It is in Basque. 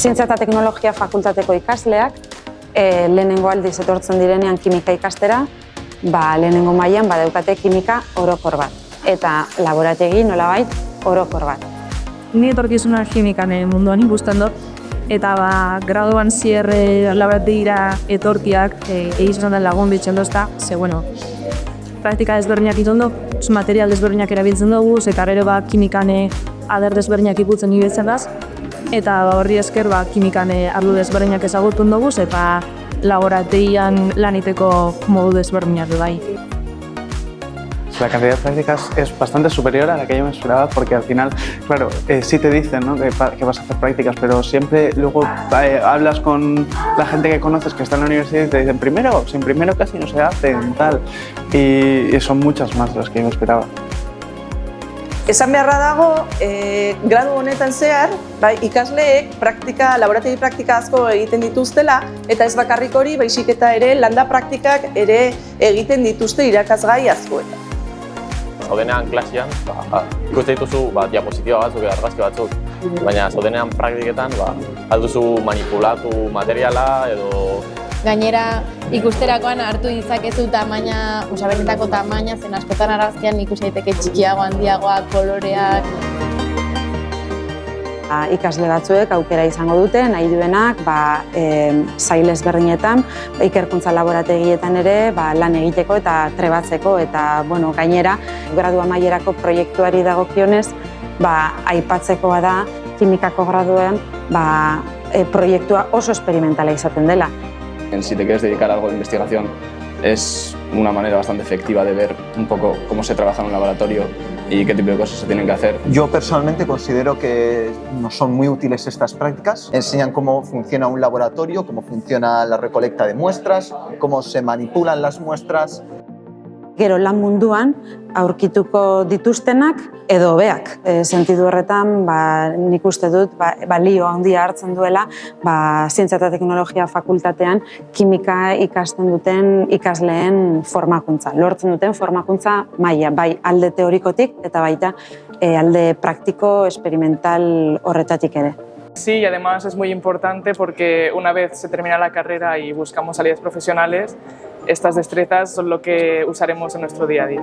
Zientzia eta Teknologia Fakultateko ikasleak lehenengo aldiz etortzen direnean kimika ikastera, lehenengo mailan badaukate kimika orokor bat eta laborategi nolabait orokor bat. Ni etorkizuna kimikan munduan ikusten dut eta graduan zier laborategira etorkiak egizan den lagun bitzen dozta, ze praktika desberdinak itondo, material desberdinak erabiltzen dugu, eta gero kimikan ader desberdinak ikutzen ibiltzen daz, eta horri esker kimikan arlo desberdinak ezagutun dugu, eta laborategian laniteko modu desberdinak bai. La cantidad de prácticas es bastante superior a la que yo me esperaba porque al final, claro, sí te dicen, ¿no?, que vas a hacer prácticas, pero siempre luego hablas con la gente que conoces que está en la universidad y te dicen primero casi no se hacen, tal, y son muchas más de las que yo me esperaba. Esan beharra dago, gradu honetan zehar, ikasleek laborategi praktika asko egiten dituztela, eta ez bakarrik hori, baizik eta ere landa praktikak ere egiten dituzte irakasgai askoetan. Zaudenean klasean, ikusten dituzu diapositiba batzuk, argazki batzuk, baina zaudenean praktiketan alduzu manipulatu materiala edo... Gainera, ikusterakoan hartu ditzakezu tamaina, benetako tamaina, zen askotan argazkian ikusi daiteke txikiago, handiagoa, koloreak. Ikasle batzuek aukera izango dute, nahi duenak sail ezberdinetan, ikerkuntza laborategietan ere lan egiteko eta trebatzeko, eta gainera, gradu amaierako proiektuari dagokionez, aipatzekoa da kimikako graduan proiektua oso esperimentala izaten dela. Si te quieres dedicar a algo de investigación, es una manera bastante efectiva de ver un poco cómo se trabaja en un laboratorio y qué tipo de cosas se tienen que hacer. Yo personalmente considero que nos son muy útiles estas prácticas. Enseñan cómo funciona un laboratorio, cómo funciona la recolecta de muestras, cómo se manipulan las muestras. Gero lan munduan aurkituko dituztenak edo hobeak. Sentidu horretan, nik uste dut balio handia hartzen duela Zientzia eta Teknologia Fakultatean kimika ikasten duten ikasleen formakuntza. Lortzen duten formakuntza maila, bai alde teorikotik eta baita alde praktiko experimental horretatik ere. Sí, y además es muy importante porque una vez se termina la carrera y buscamos salidas profesionales, estas destrezas son lo que usaremos en nuestro día a día.